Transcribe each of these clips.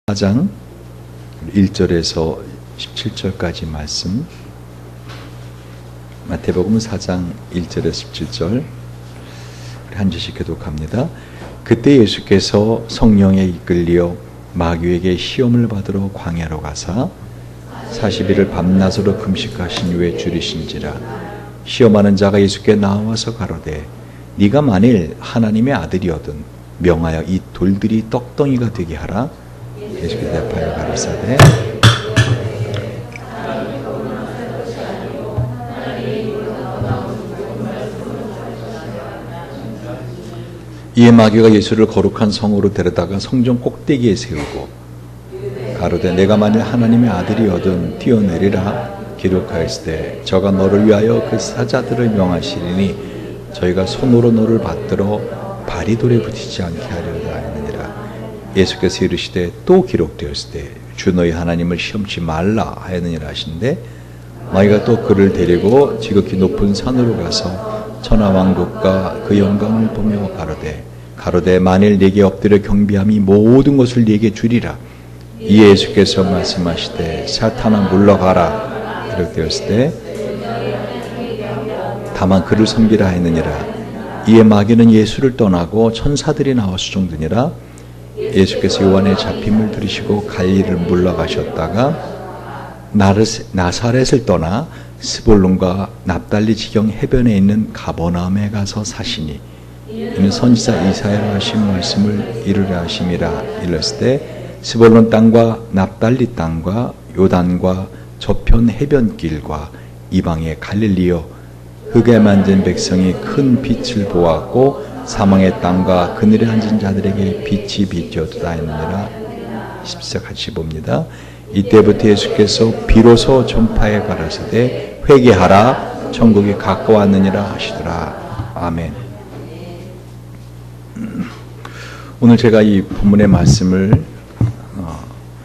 4장 1절에서 17절까지 말씀, 마태복음 4장 1절에서 17절 한 절씩 교독합니다. 그때 예수께서 성령에 이끌려 마귀에게 시험을 받으러 광야로 가사 40일을 밤낮으로 금식하신 후에 줄이신지라. 시험하는 자가 예수께 나와서 가로되 네가 만일 하나님의 아들이거든 명하여 이 돌들이 떡덩이가 되게 하라. 예수께서 대답하여 가로사대 이에 마귀가 예수를 거룩한 성으로 데려다가 성전 꼭대기에 세우고 가로되 내가 만일 하나님의 아들이거든 뛰어내리라. 기록하였으되 저가 너를 위하여 그 사자들을 명하시리니 저희가 손으로 너를 받들어 발이 돌에 부딪히지 않게 하려다 하느니라. 예수께서 이르시되 또 기록되었으되 주 너희 하나님을 시험치 말라 하였느니라 하신데 마귀가 또 그를 데리고 지극히 높은 산으로 가서 천하왕국과 그 영광을 보며 가로되 만일 네게 엎드려 경배함이 모든 것을 네게 주리라. 이에 예수께서 말씀하시되 사탄아 물러가라. 기록되었으되 다만 그를 섬기라 했느니라. 이에 마귀는 예수를 떠나고 천사들이 나와서 종드니라. 예수께서 요한의 잡힘을 들으시고 갈릴리를 물러가셨다가 나사렛을 떠나 스불론과 납달리 지경 해변에 있는 가버나움에 가서 사시니 이는 선지자 이사야로 하신 말씀을 이루려 하심이라. 이르시되 스불론 땅과 납달리 땅과 요단과 저편 해변길과 이방의 갈릴리여 흙에 만진 백성이 큰 빛을 보았고 사망의 땅과 그늘에 앉은 자들에게 빛이 비춰도다 했느니라. 14 같이 봅니다. 이때부터 예수께서 비로소 전파에 가라사대 회개하라 천국이 가까웠느니라 하시더라. 아멘. 오늘 제가 이 본문의 말씀을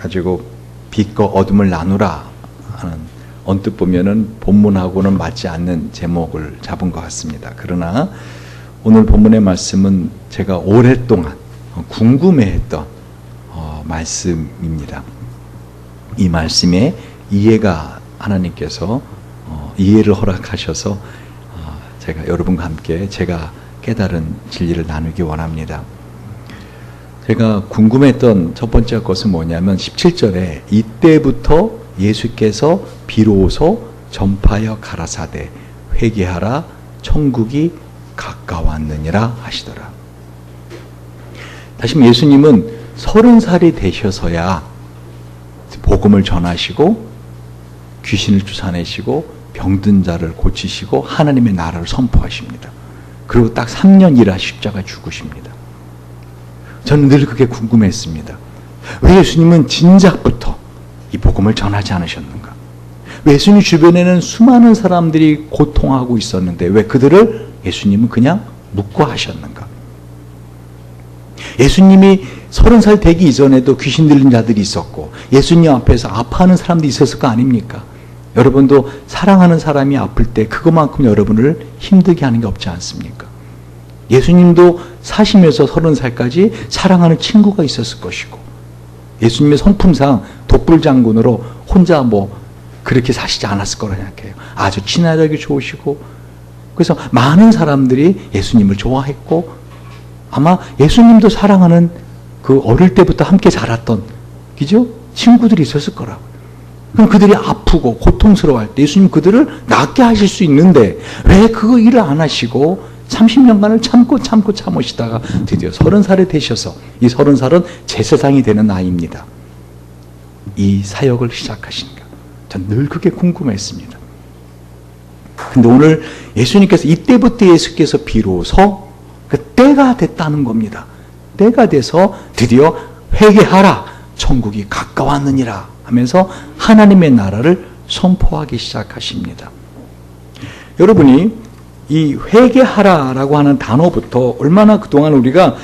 가지고 빛과 어둠을 나누라 하는, 언뜻 보면은 본문하고는 맞지 않는 제목을 잡은 것 같습니다. 그러나 오늘 본문의 말씀은 제가 오랫동안 궁금해했던 말씀입니다. 이 말씀의 이해가 하나님께서 이해를 허락하셔서 제가 여러분과 함께 제가 깨달은 진리를 나누기 원합니다. 제가 궁금했던 첫 번째 것은 뭐냐면 17절에 이때부터 예수께서 비로소 전파하여 가라사대 회개하라 천국이 가까웠느니라 하시더라. 다시 예수님은 30살이 되셔서야 복음을 전하시고 귀신을 쫓아내시고 병든 자를 고치시고 하나님의 나라를 선포하십니다. 그리고 딱 3년 일하 십자가 죽으십니다. 저는 늘 그게 궁금했습니다. 왜 예수님은 진작부터 이 복음을 전하지 않으셨는가? 왜 예수님 주변에는 수많은 사람들이 고통하고 있었는데 왜 그들을 예수님은 그냥 묵과하셨는가? 예수님이 30살 되기 이전에도 귀신 들린 자들이 있었고 예수님 앞에서 아파하는 사람도 있었을 거 아닙니까? 여러분도 사랑하는 사람이 아플 때 그것만큼 여러분을 힘들게 하는 게 없지 않습니까? 예수님도 사시면서 30살까지 사랑하는 친구가 있었을 것이고 예수님의 성품상 독불장군으로 혼자 그렇게 사시지 않았을 거라 생각해요. 아주 친화력이 좋으시고 그래서 많은 사람들이 예수님을 좋아했고 아마 예수님도 사랑하는 그 어릴 때부터 함께 자랐던 그죠? 친구들이 있었을 거라고요. 그럼 그들이 아프고 고통스러워할 때 예수님 그들을 낫게 하실 수 있는데 왜 그 일을 안 하시고 30년간을 참으시다가 드디어 30살이 되셔서 이 30살은 제 세상이 되는 나이입니다. 이 사역을 시작하신가? 전 늘 그게 궁금했습니다. 근데 오늘 예수님께서 이때부터 예수께서 비로소 그 때가 됐다는 겁니다. 때가 돼서 드디어 회개하라 천국이 가까웠느니라 하면서 하나님의 나라를 선포하기 시작하십니다. 여러분이 이 회개하라라고 하는 단어부터 얼마나 그동안 우리가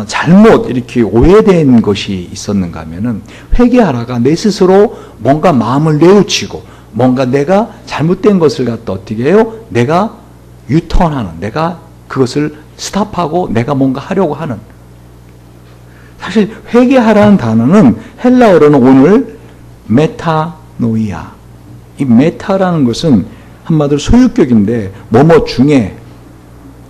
잘못 이렇게 오해된 것이 있었는가 하면은 회개하라가 내 스스로 뭔가 마음을 내우치고 뭔가 내가 잘못된 것을 갖다 어떻게 해요? 내가 유턴하는, 내가 그것을 스탑하고 내가 뭔가 하려고 하는, 사실 회개하라는 단어는 헬라어로는 오늘 메타노이아. 이 메타라는 것은 한마디로 소유격인데 뭐뭐 중에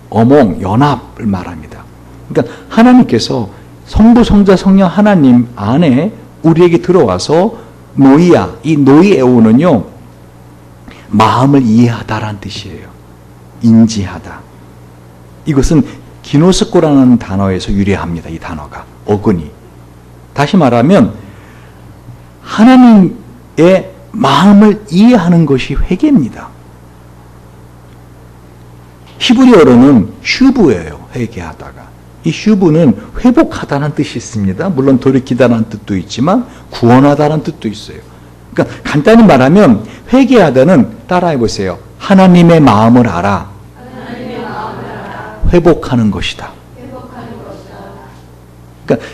어몽, 연합을 말합니다. 그러니까 하나님께서 성부, 성자, 성령 하나님 안에 우리에게 들어와서 노이아, 이 노이에오는요, 마음을 이해하다라는 뜻이에요. 인지하다. 이것은 기노스코라는 단어에서 유래합니다. 이 단어가. 어근이. 다시 말하면 하나님의 마음을 이해하는 것이 회개입니다. 히브리어로는 슈브예요. 회개하다가. 이 슈브는 회복하다는 뜻이 있습니다. 물론 돌이키다는 뜻도 있지만 구원하다는 뜻도 있어요. 그러니까 간단히 말하면 회개하다는 따라해 보세요. 하나님의 마음을 알아. 회복하는 것이다. 그러니까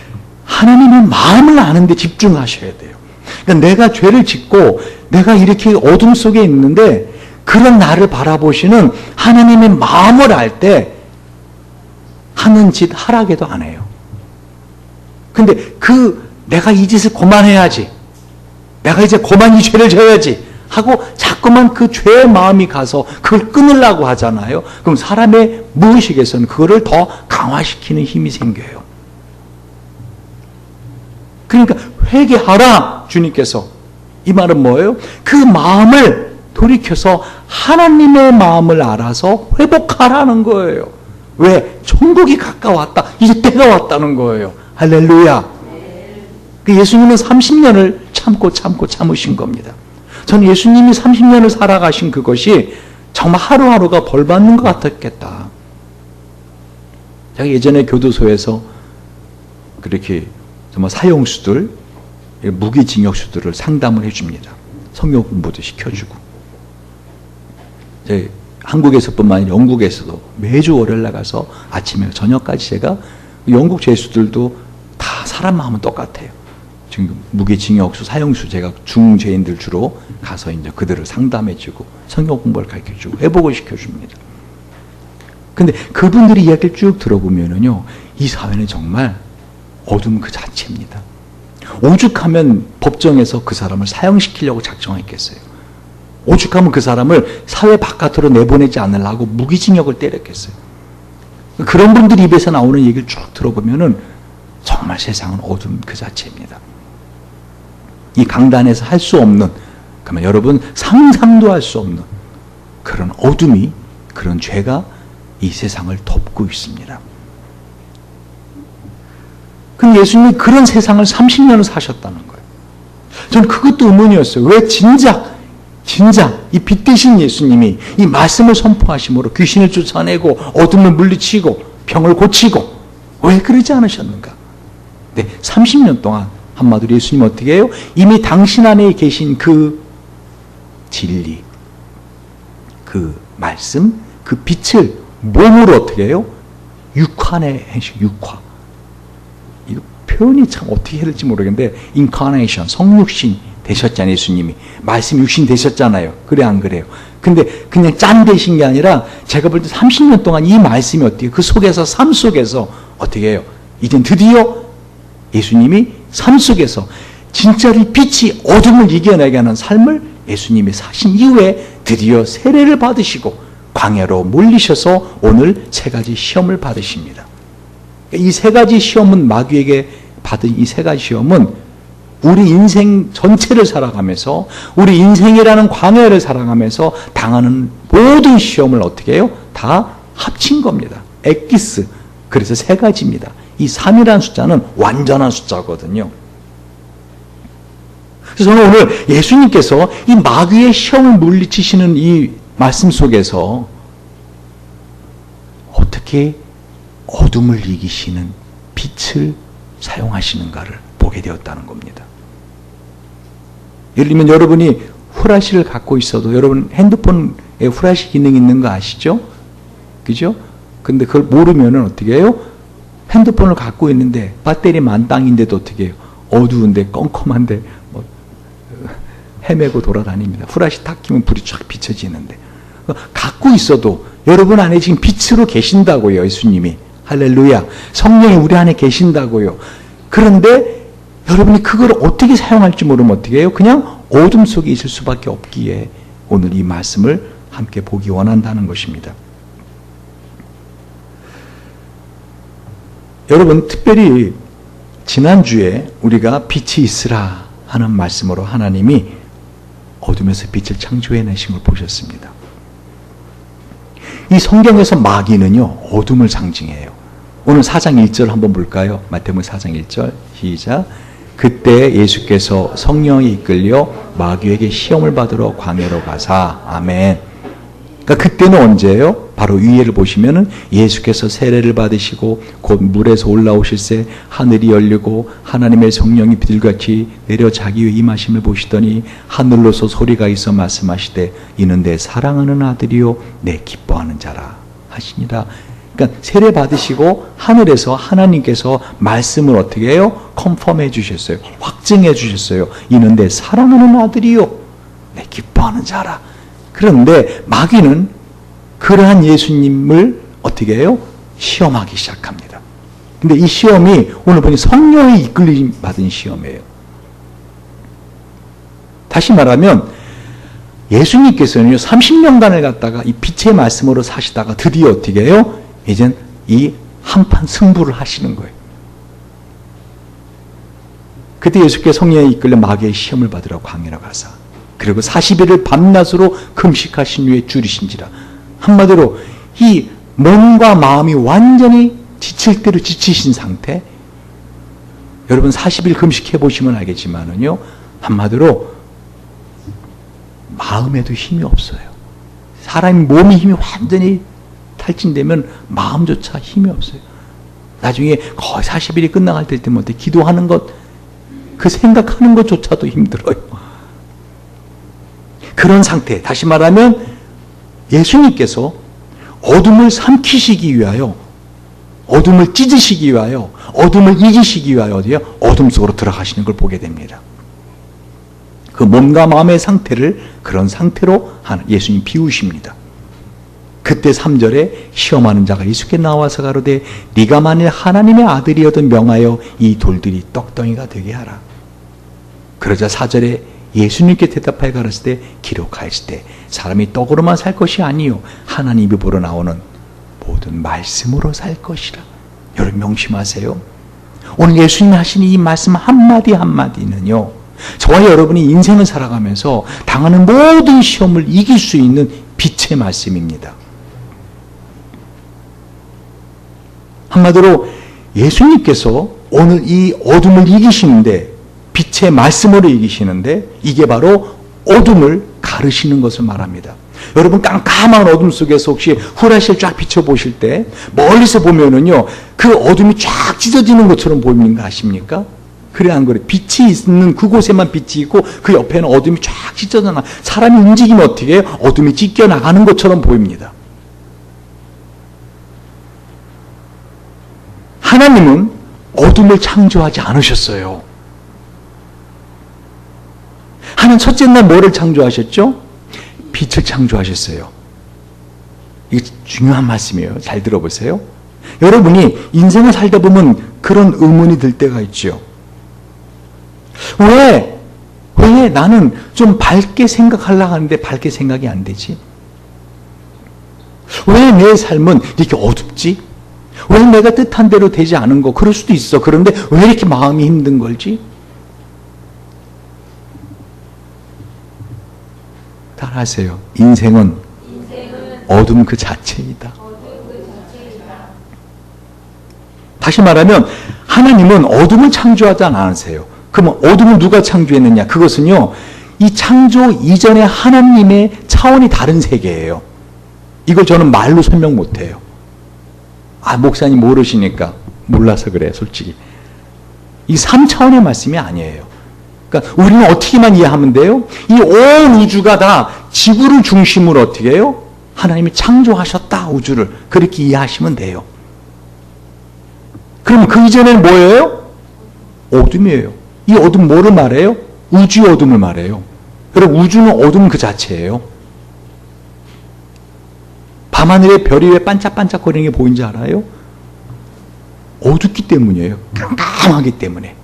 하나님의 마음을 아는데 집중하셔야 돼요. 그러니까 내가 죄를 짓고 내가 이렇게 어둠 속에 있는데 그런 나를 바라보시는 하나님의 마음을 알 때 하는 짓 하라게도 안 해요. 근데 내가 이 짓을 그만해야지. 내가 이제 그만 이 죄를 져야지. 하고 자꾸만 그 죄의 마음이 가서 그걸 끊으려고 하잖아요. 그럼 사람의 무의식에서는 그거를 더 강화시키는 힘이 생겨요. 그러니까 회개하라 주님께서. 이 말은 뭐예요? 그 마음을 돌이켜서 하나님의 마음을 알아서 회복하라는 거예요. 왜? 천국이 가까웠다. 이제 때가 왔다는 거예요. 할렐루야. 그 예수님은 30년을 참으신 겁니다. 저는 예수님이 30년을 살아가신 그것이 정말 하루하루가 벌 받는 것 같았겠다. 제가 예전에 교도소에서 그렇게 정말 사형수들, 무기징역수들을 상담을 해줍니다. 성경 공부도 시켜주고. 한국에서뿐만 아니라 영국에서도 매주 월요일 나가서 아침에 저녁까지 제가 영국 죄수들도 다 사람 마음은 똑같아요. 지금 무기징역수, 사형수 제가 중죄인들 주로 가서 이제 그들을 상담해주고 성경 공부를 가르쳐주고 회복을 시켜줍니다. 근데 그분들이 이야기를 쭉 들어보면은요, 이 사회는 정말 어둠 그 자체입니다. 오죽하면 법정에서 그 사람을 사형시키려고 작정했겠어요. 오죽하면 그 사람을 사회 바깥으로 내보내지 않으려고 무기징역을 때렸겠어요. 그런 분들 입에서 나오는 얘기를 쭉 들어보면은 정말 세상은 어둠 그 자체입니다. 이 강단에서 할 수 없는, 그러면 여러분 상상도 할 수 없는 그런 어둠이, 그런 죄가 이 세상을 덮고 있습니다. 그럼 예수님이 그런 세상을 30년을 사셨다는 거예요. 저는 그것도 의문이었어요. 왜 진작 이 빛 되신 예수님이 이 말씀을 선포하심으로 귀신을 쫓아내고 어둠을 물리치고 병을 고치고 왜 그러지 않으셨는가? 네, 30년 동안 한마디로 예수님 어떻게 해요? 이미 당신 안에 계신 그 진리, 그 말씀, 그 빛을 몸으로 어떻게 해요? 육화내 육화. 이 표현이 참 어떻게 해야 될지 모르겠는데 인카네이션, 성육신 되셨잖아요. 예수님이 말씀 육신 되셨잖아요. 그래 안 그래요? 근데 그냥 짠 되신 게 아니라 제가 볼 때 30년 동안 이 말씀이 어떻게 그 속에서 삶 속에서 어떻게 해요? 이젠 드디어 예수님이 삶 속에서 진짜로 빛이 어둠을 이겨내게 하는 삶을 예수님이 사신 이후에 드디어 세례를 받으시고 광야로 몰리셔서 오늘 세 가지 시험을 받으십니다. 이 세 가지 시험은, 마귀에게 받은 이 세 가지 시험은 우리 인생 전체를 살아가면서, 우리 인생이라는 광야를 살아가면서 당하는 모든 시험을 어떻게 해요? 다 합친 겁니다. 엑기스. 그래서 세 가지입니다. 이 3이라는 숫자는 완전한 숫자거든요. 그래서 저는 오늘 예수님께서 이 마귀의 시험을 물리치시는 이 말씀 속에서 어떻게 어둠을 이기시는 빛을 사용하시는가를 보게 되었다는 겁니다. 예를 들면 여러분이 후라시를 갖고 있어도 여러분 핸드폰에 후라시 기능이 있는 거 아시죠? 그죠? 근데 그걸 모르면은 어떻게 해요? 핸드폰을 갖고 있는데 배터리 만땅인데도 어떻게 해요? 어두운데 껌껌한데 뭐 헤매고 돌아다닙니다. 후라시 탁 키면 불이 쫙 비춰지는데 갖고 있어도 여러분 안에 지금 빛으로 계신다고요. 예수님이. 할렐루야. 성령이 우리 안에 계신다고요. 그런데 여러분이 그걸 어떻게 사용할지 모르면 어떻게 해요? 그냥 어둠 속에 있을 수밖에 없기에 오늘 이 말씀을 함께 보기 원한다는 것입니다. 여러분, 특별히 지난주에 우리가 빛이 있으라 하는 말씀으로 하나님이 어둠에서 빛을 창조해내신 걸 보셨습니다. 이 성경에서 마귀는요, 어둠을 상징해요. 오늘 4장 1절 한번 볼까요? 마태복음 4장 1절 시작. 그때 예수께서 성령에 이끌려 마귀에게 시험을 받으러 광야로 가사. 아멘. 그러니까 그때는 언제예요? 바로 위에를 보시면은 예수께서 세례를 받으시고 곧 물에서 올라오실새 하늘이 열리고 하나님의 성령이 비둘같이 내려 자기 위에 임하심을 보시더니 하늘로서 소리가 있어 말씀하시되 이는 내 사랑하는 아들이요 내 기뻐하는 자라 하시니라. 그러니까 세례 받으시고 하늘에서 하나님께서 말씀을 어떻게 해요? 컨펌해 주셨어요. 확증해 주셨어요. 이는 내 사랑하는 아들이요 내 기뻐하는 자라. 그런데 마귀는 그러한 예수님을 어떻게 해요? 시험하기 시작합니다. 근데 이 시험이 오늘 보니 성령의 이끌림 받은 시험이에요. 다시 말하면 예수님께서는요 30년간을 갖다가 이 빛의 말씀으로 사시다가 드디어 어떻게 해요? 이젠 이 한판 승부를 하시는 거예요. 그때 예수께서 성령에 이끌려 마귀의 시험을 받으러 광야로 가사 그리고 40일을 밤낮으로 금식하신 후에 줄이신지라. 한마디로 이 몸과 마음이 완전히 지칠 대로 지치신 상태. 여러분 40일 금식해 보시면 알겠지만은요. 한마디로 마음에도 힘이 없어요. 사람이 몸이 힘이 완전히 탈진되면 마음조차 힘이 없어요. 나중에 거의 40일이 끝나갈 때쯤 기도하는 것, 그 생각하는 것조차도 힘들어요. 그런 상태, 다시 말하면 예수님께서 어둠을 삼키시기 위하여, 어둠을 찢으시기 위하여, 어둠을 이기시기 위하여 어디요? 어둠 속으로 들어가시는 걸 보게 됩니다. 그 몸과 마음의 상태를 그런 상태로 예수님 비우십니다. 그때 3절에 시험하는 자가 예수께 나와서 가로되 네가 만일 하나님의 아들이어든 명하여 이 돌들이 떡덩이가 되게 하라. 그러자 4절에 예수님께 대답하여 가라사대 기록하였을 사람이 떡으로만 살 것이 아니요 하나님 입에 나오는 모든 말씀으로 살 것이라. 여러분 명심하세요. 오늘 예수님이 하시는 이 말씀 한마디 한마디는요 저와 여러분이 인생을 살아가면서 당하는 모든 시험을 이길 수 있는 빛의 말씀입니다. 한마디로 예수님께서 오늘 이 어둠을 이기시는데 빛의 말씀으로 이기시는데 이게 바로 어둠을 가르시는 것을 말합니다. 여러분 깜깜한 어둠 속에서 혹시 후라시를 쫙 비춰보실 때 멀리서 보면은요 그 어둠이 쫙 찢어지는 것처럼 보이는 거 아십니까? 그래 안 그래? 빛이 있는 그곳에만 빛이 있고 그 옆에는 어둠이 쫙 찢어져 나가. 사람이 움직이면 어떻게 해요? 어둠이 찢겨 나가는 것처럼 보입니다. 하나님은 어둠을 창조하지 않으셨어요. 하나님 첫째 날 뭐를 창조하셨죠? 빛을 창조하셨어요. 이게 중요한 말씀이에요. 잘 들어보세요. 여러분이 인생을 살다 보면 그런 의문이 들 때가 있죠. 왜 나는 좀 밝게 생각하려고 하는데 밝게 생각이 안 되지? 왜 내 삶은 이렇게 어둡지? 왜 내가 뜻한 대로 되지 않은 거? 그럴 수도 있어. 그런데 왜 이렇게 마음이 힘든 걸지? 따라하세요. 인생은 어둠 그 자체이다. 다시 말하면 하나님은 어둠을 창조하지 않으세요. 그럼 어둠을 누가 창조했느냐? 그것은요. 이 창조 이전에 하나님의 차원이 다른 세계예요. 이걸 저는 말로 설명 못해요. 목사님 모르시니까 몰라서 그래 솔직히. 이 3차원의 말씀이 아니에요. 그러니까 우리는 어떻게만 이해하면 돼요? 이 온 우주가 다 지구를 중심으로 어떻게 해요? 하나님이 창조하셨다 우주를. 그렇게 이해하시면 돼요. 그럼 그 이전에는 뭐예요? 어둠이에요. 이 어둠 뭐를 말해요? 우주의 어둠을 말해요. 여러분 우주는 어둠 그 자체예요. 밤하늘에 별이 왜 반짝반짝거리는 게 보이는지 알아요? 어둡기 때문이에요. 깜깜하기 때문에.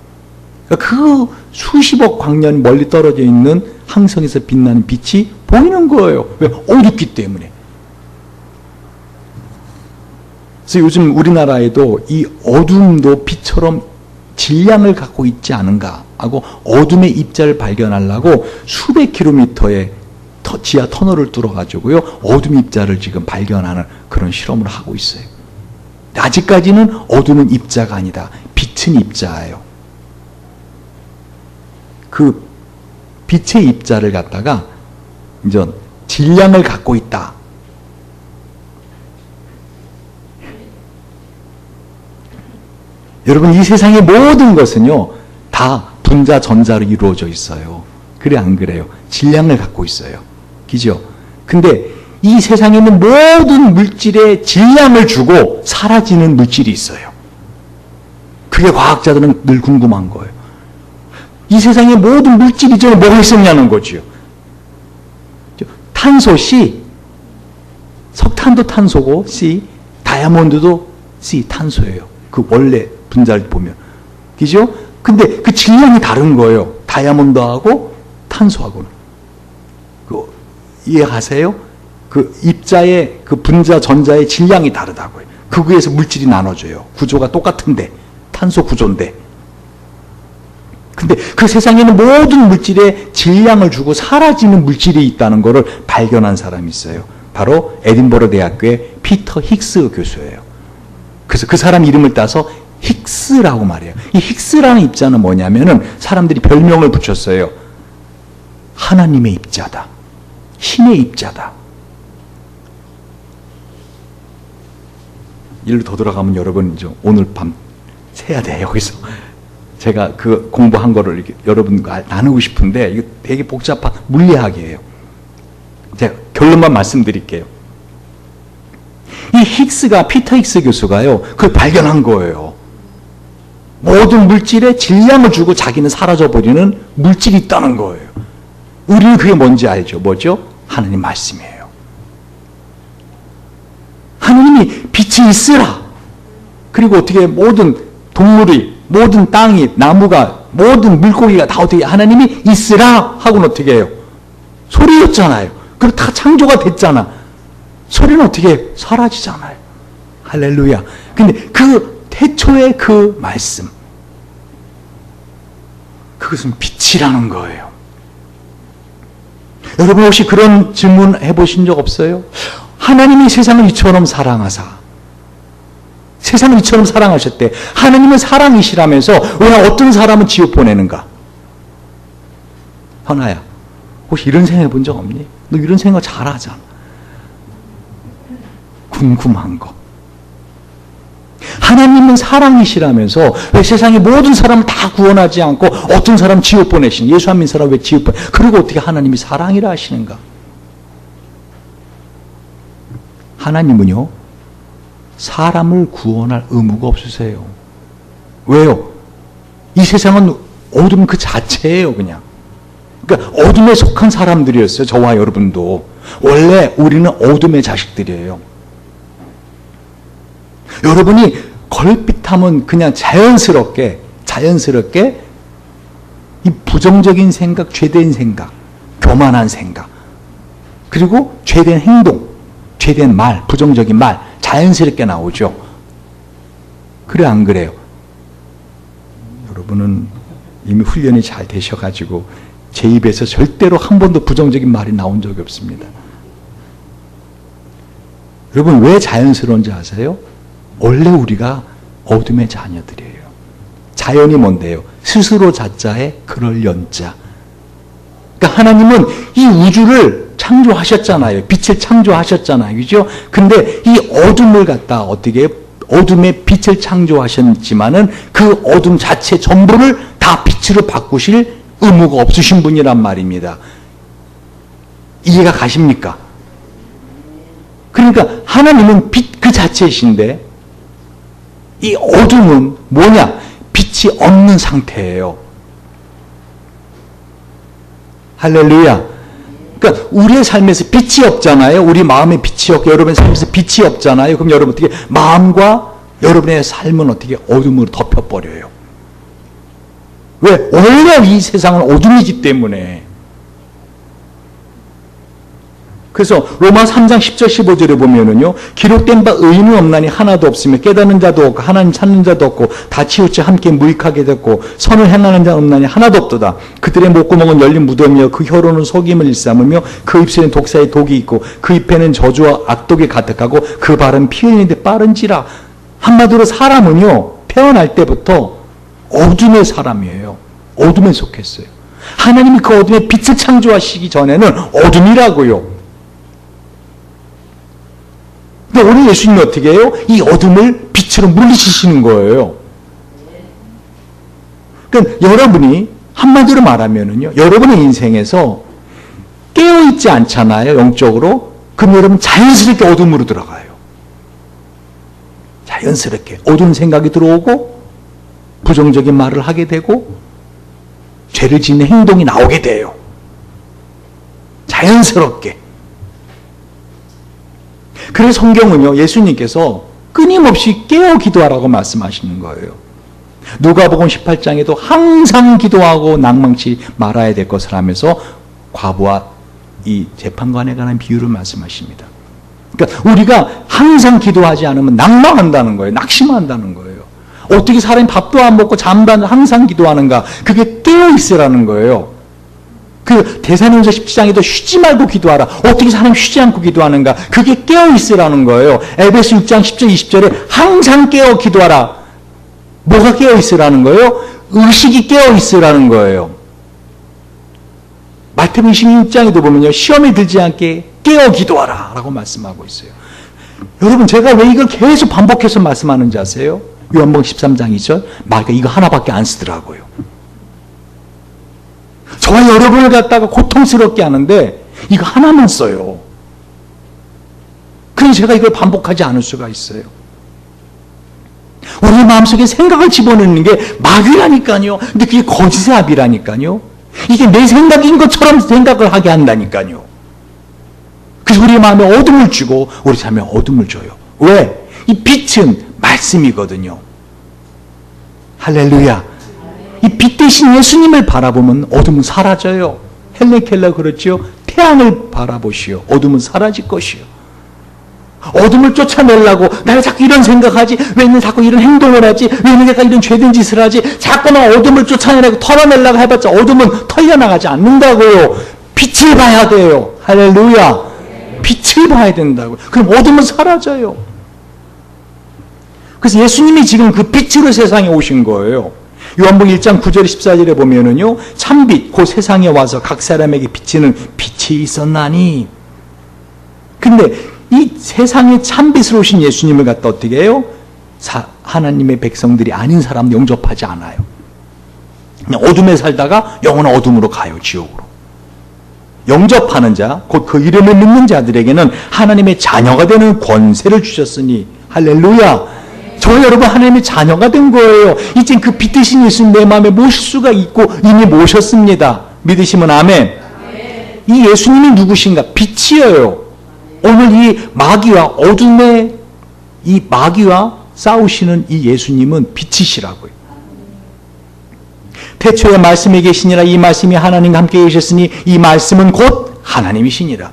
그 수십억 광년 멀리 떨어져 있는 항성에서 빛나는 빛이 보이는 거예요. 왜? 어둡기 때문에. 그래서 요즘 우리나라에도 이 어둠도 빛처럼 질량을 갖고 있지 않은가 하고 어둠의 입자를 발견하려고 수백 킬로미터의 지하 터널을 뚫어가지고요 어둠의 입자를 지금 발견하는 그런 실험을 하고 있어요. 아직까지는 어둠은 입자가 아니다. 빛은 입자예요. 그 빛의 입자를 갖다가 이제 질량을 갖고 있다. 여러분, 이 세상의 모든 것은요 다 분자 전자로 이루어져 있어요. 그래 안 그래요? 질량을 갖고 있어요. 그죠? 근데 이 세상에 있는 모든 물질에 질량을 주고 사라지는 물질이 있어요. 그게 과학자들은 늘 궁금한 거예요. 이 세상의 모든 물질 이전에 뭐가 있었냐는 거죠. 탄소 C, 석탄도 탄소고 C, 다이아몬드도 C, 탄소예요. 그 원래 분자를 보면. 그죠? 근데 그 질량이 다른 거예요. 다이아몬드하고 탄소하고는. 이해하세요? 그 입자의 그 분자 전자의 질량이 다르다고요. 그 위에서 물질이 나눠져요. 구조가 똑같은데, 탄소 구조인데. 근데 그 세상에는 모든 물질에 질량을 주고 사라지는 물질이 있다는 것을 발견한 사람이 있어요. 바로 에딘버러 대학교의 피터 힉스 교수예요. 그래서 그 사람 이름을 따서 힉스라고 말해요. 이 힉스라는 입자는 뭐냐면은 사람들이 별명을 붙였어요. 하나님의 입자다. 신의 입자다. 일로 더 들어가면 여러분 이제 오늘 밤 새야 돼. 여기서 제가 그 공부한 거를 이렇게 여러분과 나누고 싶은데 이게 되게 복잡한 물리학이에요. 제가 결론만 말씀드릴게요. 이 힉스가 피터 힉스 교수가요 그걸 발견한 거예요. 모든 물질에 질량을 주고 자기는 사라져버리는 물질이 있다는 거예요. 우리는 그게 뭔지 알죠? 뭐죠? 하나님 말씀이에요. 하나님이 빛이 있으라. 그리고 어떻게 모든 동물이, 모든 땅이, 나무가, 모든 물고기가 다 어떻게 하나님이 있으라 하고는 어떻게 해요? 소리였잖아요. 그리고 다 창조가 됐잖아. 소리는 어떻게 사라지잖아요. 할렐루야. 근데 그 태초의 그 말씀, 그것은 빛이라는 거예요. 여러분 혹시 그런 질문 해보신 적 없어요? 하나님이 세상을 이처럼 사랑하사, 세상을 이처럼 사랑하셨대. 하나님은 사랑이시라면서 왜 어떤 사람은 지옥 보내는가? 현아야, 혹시 이런 생각 해본 적 없니? 너 이런 생각 잘하잖아. 궁금한 거. 하나님은 사랑이시라면서 왜 세상의 모든 사람을 다 구원하지 않고 어떤 사람 지옥 보내신, 예수 안 믿는 사람 왜 지옥 보내? 그리고 어떻게 하나님이 사랑이라 하시는가? 하나님은요 사람을 구원할 의무가 없으세요. 왜요? 이 세상은 어둠 그 자체예요. 그냥. 그러니까 어둠에 속한 사람들이었어요. 저와 여러분도. 원래 우리는 어둠의 자식들이에요. 여러분이 걸핏하면 그냥 자연스럽게 이 부정적인 생각, 죄된 생각, 교만한 생각, 그리고 죄된 행동, 죄된 말, 부정적인 말 자연스럽게 나오죠. 그래 안 그래요? 여러분은 이미 훈련이 잘 되셔가지고 제 입에서 절대로 한 번도 부정적인 말이 나온 적이 없습니다. 여러분 왜 자연스러운지 아세요? 원래 우리가 어둠의 자녀들이에요. 자연이 뭔데요? 스스로 자자에 그럴 연자. 그러니까 하나님은 이 우주를 창조하셨잖아요. 빛을 창조하셨잖아요. 그죠? 근데 이 어둠을 갖다 어떻게 어둠의 빛을 창조하셨지만은 그 어둠 자체 전부를 다 빛으로 바꾸실 의무가 없으신 분이란 말입니다. 이해가 가십니까? 그러니까 하나님은 빛 그 자체이신데 이 어둠은 뭐냐? 빛이 없는 상태예요. 할렐루야. 그러니까 우리의 삶에서 빛이 없잖아요. 우리 마음에 빛이 없고 여러분의 삶에서 빛이 없잖아요. 그럼 여러분 어떻게 마음과 여러분의 삶은 어떻게 어둠으로 덮여버려요. 왜? 원래 이 세상은 어둠이기 때문에. 그래서 로마 3장 10절 15절에 보면은요, 기록된 바 의인은 없나니 하나도 없으며 깨닫는 자도 없고 하나님 찾는 자도 없고 다 치우쳐 함께 무익하게 됐고 선을 행하는 자 없나니 하나도 없도다. 그들의 목구멍은 열린 무덤이여 그 혀로는 속임을 일삼으며 그 입술엔 독사의 독이 있고 그 입에는 저주와 악독이 가득하고 그 발은 피 흘리는데 빠른지라. 한마디로 사람은요, 태어날 때부터 어둠의 사람이에요. 어둠에 속했어요. 하나님이 그 어둠에 빛을 창조하시기 전에는 어둠이라고요. 근데 오늘 예수님이 어떻게 해요? 이 어둠을 빛으로 물리치시는 거예요. 그러니까 여러분이 한마디로 말하면은요, 여러분의 인생에서 깨어있지 않잖아요, 영적으로. 그럼 여러분 자연스럽게 어둠으로 들어가요. 자연스럽게 어두운 생각이 들어오고 부정적인 말을 하게 되고 죄를 짓는 행동이 나오게 돼요. 자연스럽게. 그래서 성경은요, 예수님께서 끊임없이 깨어 기도하라고 말씀하시는 거예요. 누가복음 18장에도 항상 기도하고 낭망치 말아야 될 것을 하면서 과부와 이 재판관에 관한 비유를 말씀하십니다. 그러니까 우리가 항상 기도하지 않으면 낭망한다는 거예요. 낙심한다는 거예요. 어떻게 사람이 밥도 안 먹고 잠도 안 자고 항상 기도하는가? 그게 깨어 있으라는 거예요. 그 데살로니가서 17장에도 쉬지 말고 기도하라. 어떻게 사람이 쉬지 않고 기도하는가? 그게 깨어 있으라는 거예요. 에베소 6장 10절 20절에 항상 깨어 기도하라. 뭐가 깨어 있으라는 거예요? 의식이 깨어 있으라는 거예요. 마태복음 26장에도 보면요, 시험에 들지 않게 깨어 기도하라 라고 말씀하고 있어요. 여러분, 제가 왜 이걸 계속 반복해서 말씀하는지 아세요? 요한복음 13장 2절 마귀가 이거 하나밖에 안 쓰더라고요. 저와 여러분을 갖다가 고통스럽게 하는데 이거 하나만 써요. 그래서 제가 이걸 반복하지 않을 수가 있어요. 우리 마음속에 생각을 집어넣는 게 마귀라니까요. 근데 그게 거짓의 압이라니까요. 이게 내 생각인 것처럼 생각을 하게 한다니까요. 그래서 우리 마음에 어둠을 주고 우리 삶에 어둠을 줘요. 왜? 이 빛은 말씀이거든요. 할렐루야. 이 빛 대신 예수님을 바라보면 어둠은 사라져요. 헬렌 켈러 그렇죠? 태양을 바라보시오. 어둠은 사라질 것이요. 어둠을 쫓아내려고 내가 자꾸 이런 생각하지, 왜 내가 자꾸 이런 행동을 하지, 왜 내가 이런 죄된 짓을 하지, 자꾸만 어둠을 쫓아내려고 털어내려고 해봤자 어둠은 털려나가지 않는다고요. 빛을 봐야 돼요. 할렐루야. 빛을 봐야 된다고요. 그럼 어둠은 사라져요. 그래서 예수님이 지금 그 빛으로 세상에 오신 거예요. 요한복음 1장 9절 14절에 보면은요, 참빛 곧 세상에 와서 각 사람에게 비치는 빛이 있었나니. 근데 이 세상에 참빛으로 오신 예수님을 갖다 어떻게 해요? 하나님의 백성들이 아닌 사람 영접하지 않아요. 그냥 어둠에 살다가 영원한 어둠으로 가요. 지옥으로. 영접하는 자, 곧 그 이름을 믿는 자들에게는 하나님의 자녀가 되는 권세를 주셨으니. 할렐루야. 저 여러분 하나님의 자녀가 된 거예요. 이제 그 빛 대신 예수님 내 마음에 모실 수가 있고 이미 모셨습니다. 믿으시면 아멘. 이 예수님이 누구신가? 빛이에요. 오늘 이 마귀와 어둠의 이 마귀와 싸우시는 이 예수님은 빛이시라고요. 태초에 말씀이 계시니라. 이 말씀이 하나님과 함께 계셨으니 이 말씀은 곧 하나님이시니라.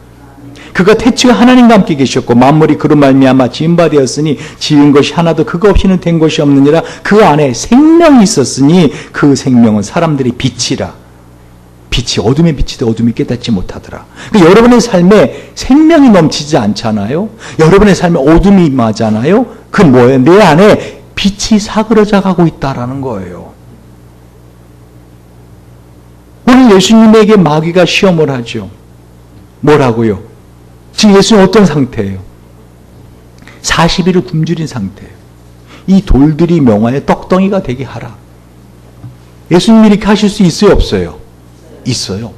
그가 태초에 하나님과 함께 계셨고 만물이 그로 말미암아 지은 바 되었으니 지은 것이 하나도 그거 없이는 된 것이 없느니라. 그 안에 생명이 있었으니 그 생명은 사람들이 빛이라. 빛이 어둠에 비치되 어둠이 깨닫지 못하더라. 그러니까 여러분의 삶에 생명이 넘치지 않잖아요. 여러분의 삶에 어둠이 임하잖아요. 그건 뭐예요? 내 안에 빛이 사그러져 가고 있다라는 거예요. 오늘 예수님에게 마귀가 시험을 하죠. 뭐라고요? 지금 예수님 어떤 상태예요? 40일을 굶주린 상태예요. 이 돌들이 명화의 떡덩이가 되게 하라. 예수님이 이렇게 하실 수 있어요? 없어요? 있어요.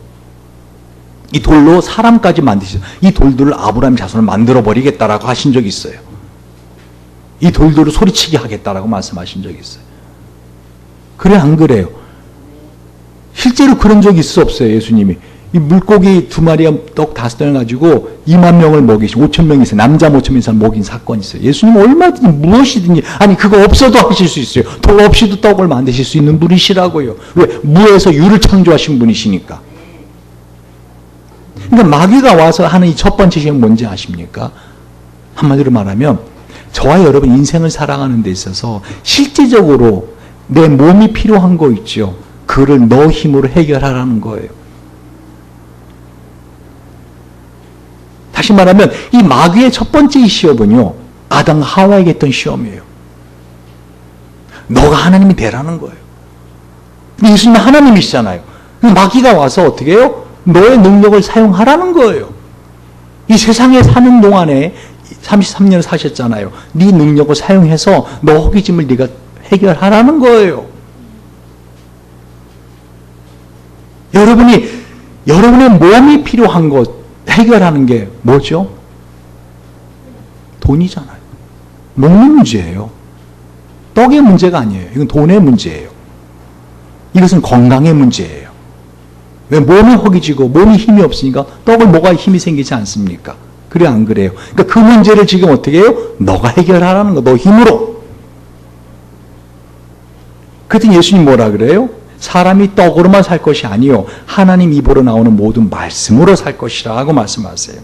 이 돌로 사람까지 만드셨어요. 이 돌들을 아브라함 자손을 만들어버리겠다라고 하신 적이 있어요. 이 돌들을 소리치게 하겠다라고 말씀하신 적이 있어요. 그래 안 그래요? 실제로 그런 적이 있어 없어요? 예수님이 이 물고기 2마리와 떡 5덩을 가지고 2만 명을 먹이시고 5천 명 이상, 남자 5천 명 이상 먹인 사건이 있어요. 예수님 얼마든지 무엇이든지, 아니 그거 없어도 하실 수 있어요. 돌 없이도 떡을 만드실 수 있는 분이시라고요. 왜? 무에서 유를 창조하신 분이시니까. 그러니까 마귀가 와서 하는 이 첫 번째 시험이 뭔지 아십니까? 한마디로 말하면 저와 여러분 인생을 살아가는 데 있어서 실제적으로 내 몸이 필요한 거 있죠. 그를 너 힘으로 해결하라는 거예요. 다시 말하면 이 마귀의 첫 번째 시험은요, 아담 하와에게 했던 시험이에요. 너가 하나님이 되라는 거예요. 예수님은 하나님이시잖아요. 마귀가 와서 어떻게 해요? 너의 능력을 사용하라는 거예요. 이 세상에 사는 동안에 33년 사셨잖아요. 네 능력을 사용해서 너 허기짐을 네가 해결하라는 거예요. 여러분의 몸이 필요한 것 해결하는 게 뭐죠? 돈이잖아요. 먹는 문제예요. 떡의 문제가 아니에요. 이건 돈의 문제예요. 이것은 건강의 문제예요. 왜? 몸이 허기지고 몸이 힘이 없으니까 떡을 먹어야 힘이 생기지 않습니까? 그래 안 그래요? 그러니까 그 문제를 지금 어떻게 해요? 너가 해결하라는 거, 너 힘으로. 그랬더니 예수님 뭐라 그래요? 사람이 떡으로만 살 것이 아니요 하나님 입으로 나오는 모든 말씀으로 살 것이라고 말씀하세요.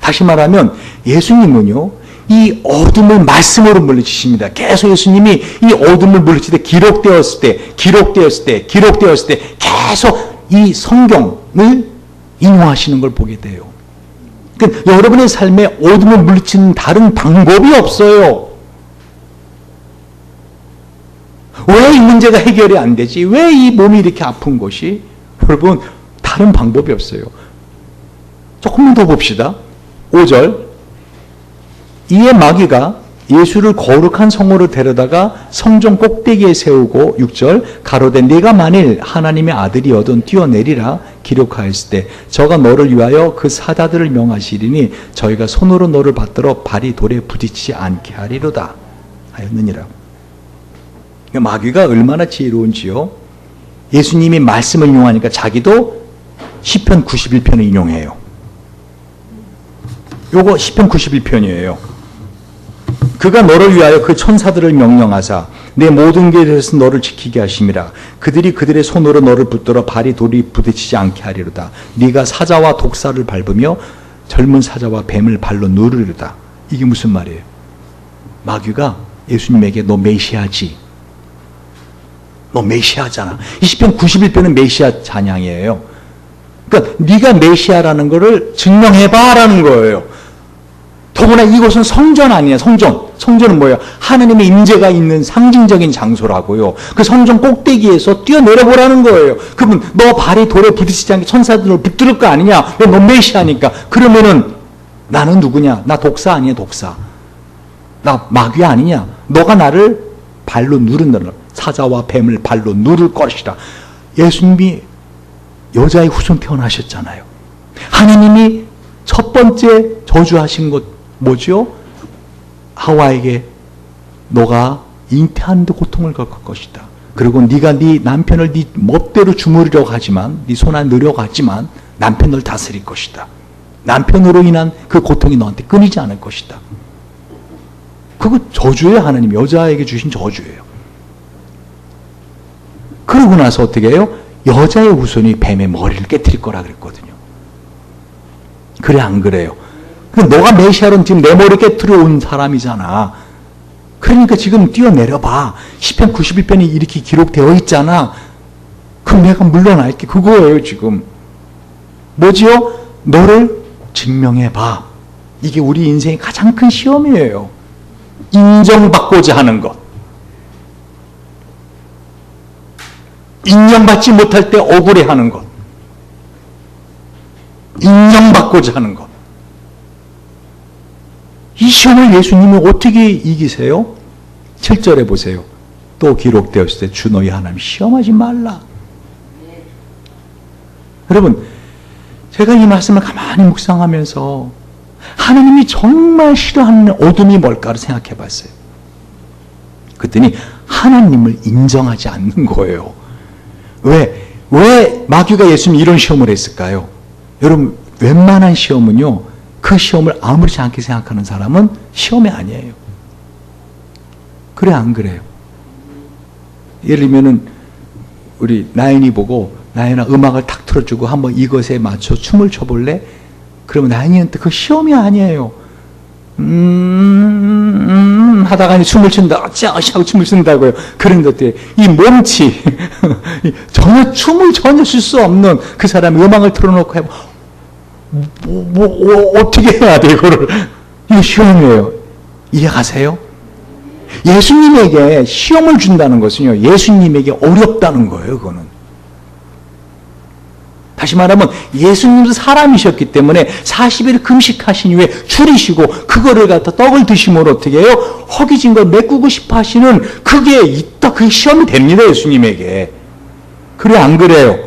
다시 말하면 예수님은요, 이 어둠을 말씀으로 물리치십니다. 계속 예수님이 이 어둠을 물리칠 때 기록되었을 때 계속 이 성경을 인용하시는 걸 보게 돼요. 그러니까 여러분의 삶에 어둠을 물리치는 다른 방법이 없어요. 왜 이 문제가 해결이 안 되지? 왜 이 몸이 이렇게 아픈 것이? 여러분, 다른 방법이 없어요. 조금만 더 봅시다. 5절. 이에 마귀가 예수를 거룩한 성으로 데려다가 성전 꼭대기에 세우고 6절 가로되 네가 만일 하나님의 아들이어든 뛰어내리라 기록하였을 때 저가 너를 위하여 그 사자들을 명하시리니 저희가 손으로 너를 받들어 발이 돌에 부딪히지 않게 하리로다 하였느니라. 마귀가 얼마나 지혜로운지요. 예수님이 말씀을 인용하니까 자기도 시편 91편을 인용해요. 요거 시편 91편이에요. 그가 너를 위하여 그 천사들을 명령하사 내 모든 길에서 너를 지키게 하심이라. 그들이 그들의 손으로 너를 붙들어 발이 돌이 부딪히지 않게 하리로다. 네가 사자와 독사를 밟으며 젊은 사자와 뱀을 발로 누르리로다. 이게 무슨 말이에요? 마귀가 예수님에게 너 메시아지, 너 메시아잖아. 이 시편 91편은 메시아 찬양이에요. 그러니까 네가 메시아라는 거를 증명해봐라는 거예요. 더구나 이곳은 성전 아니에요. 성전은 뭐예요? 하나님의 임재가 있는 상징적인 장소라고요. 그 성전 꼭대기에서 뛰어내려보라는 거예요. 그러면 너 발이 돌에 부딪히지 않게 천사들을 붙들 거 아니냐? 왜 너 메시아니까. 그러면은 나는 누구냐? 나 독사 아니야, 독사. 나 마귀 아니냐? 너가 나를 발로 누른다. 사자와 뱀을 발로 누를 것이라. 예수님이 여자의 후손 태어나셨잖아요. 하나님이 첫 번째 저주하신 것 뭐죠? 하와에게 너가 잉태하는 데 고통을 겪을 것이다. 그리고 네가 네 남편을 네 멋대로 주무르려고 하지만 네 손 안 느려고 하지만 남편을 다스릴 것이다. 남편으로 인한 그 고통이 너한테 끊이지 않을 것이다. 그거 저주예요. 하나님 여자에게 주신 저주예요. 그러고 나서 어떻게 해요? 여자의 후손이 뱀의 머리를 깨트릴 거라 그랬거든요. 그래 안 그래요? 너가 메시아로는 지금 내 머리 깨트려 온 사람이잖아. 그러니까 지금 뛰어내려봐. 시편 91편이 이렇게 기록되어 있잖아. 그럼 내가 물러날게. 그거예요 지금. 뭐지요? 너를 증명해봐. 이게 우리 인생의 가장 큰 시험이에요. 인정받고자 하는 것. 인정받지 못할 때 억울해하는 것. 인정받고자 하는 것. 이 시험을 예수님이 어떻게 이기세요? 7절에 보세요. 또 기록되었을 때 주 너희 하나님 시험하지 말라. 여러분, 제가 이 말씀을 가만히 묵상하면서 하나님이 정말 싫어하는 어둠이 뭘까를 생각해 봤어요. 그랬더니 하나님을 인정하지 않는 거예요. 왜 마귀가 예수님 이런 시험을 했을까요? 여러분, 웬만한 시험은요, 그 시험을 아무렇지 않게 생각하는 사람은 시험이 아니에요. 그래, 안 그래요? 예를 들면은, 우리 나인이 보고, 나인아 음악을 탁 틀어주고 한번 이것에 맞춰 춤을 춰볼래? 그러면 나인이한테 그 시험이 아니에요. 하다가 춤을 춘다. 하고 춤을 춘다고요. 그런데 어때요? 이 몸치. 춤을 전혀 출 수 없는 그 사람이 음악을 틀어놓고 해봐. 어떻게 해야 돼, 이거를. 이거 시험이에요. 이해가세요? 예수님에게 시험을 준다는 것은요, 예수님에게 어렵다는 거예요, 그거는. 다시 말하면 예수님도 사람이셨기 때문에 40일 금식하신 이후에 줄이시고 그거를 갖다 떡을 드심으로 어떻게 해요? 허기진 걸 메꾸고 싶어 하시는 그게 있다. 그게 시험이 됩니다. 예수님에게. 그래, 안 그래요?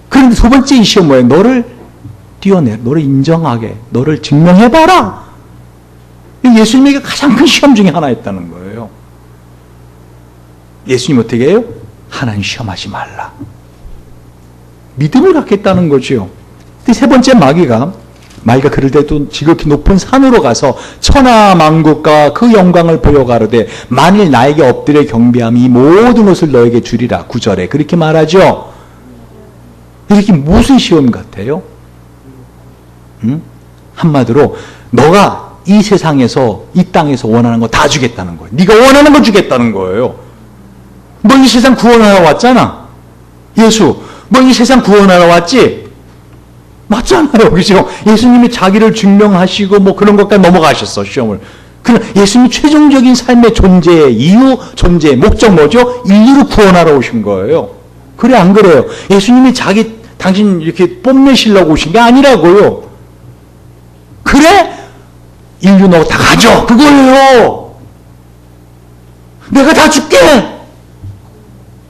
그런데 두 번째 이 시험 뭐예요? 너를 띄워내, 너를 인정하게, 너를 증명해봐라. 예수님에게 가장 큰 시험 중에 하나였다는 거예요. 예수님 어떻게 해요? 하나님 시험하지 말라. 믿음을 갖겠다는 거죠. 세 번째 마귀가 그럴 때도 지극히 높은 산으로 가서 천하만국과 그 영광을 보여 가로되 만일 나에게 엎드려 경배함이 이 모든 것을 너에게 주리라. 9절에 그렇게 말하죠. 이렇게 무슨 시험 같아요? 한마디로 너가 이 세상에서 이 땅에서 원하는 거 다 주겠다는 거예요. 네가 원하는 거 주겠다는 거예요. 너 이 세상 구원하러 왔잖아. 예수 뭐 이 세상 구원하러 왔지? 맞잖아요. 그죠? 예수님이 자기를 증명하시고 뭐 그런 것까지 넘어가셨어, 시험을. 그러나 예수님이 최종적인 삶의 존재의 이유, 존재의 목적 뭐죠? 인류를 구원하러 오신 거예요. 그래, 안 그래요? 예수님이 당신 이렇게 뽐내시려고 오신 게 아니라고요. 그래? 인류 너 다 가져. 그거예요. 내가 다 줄게.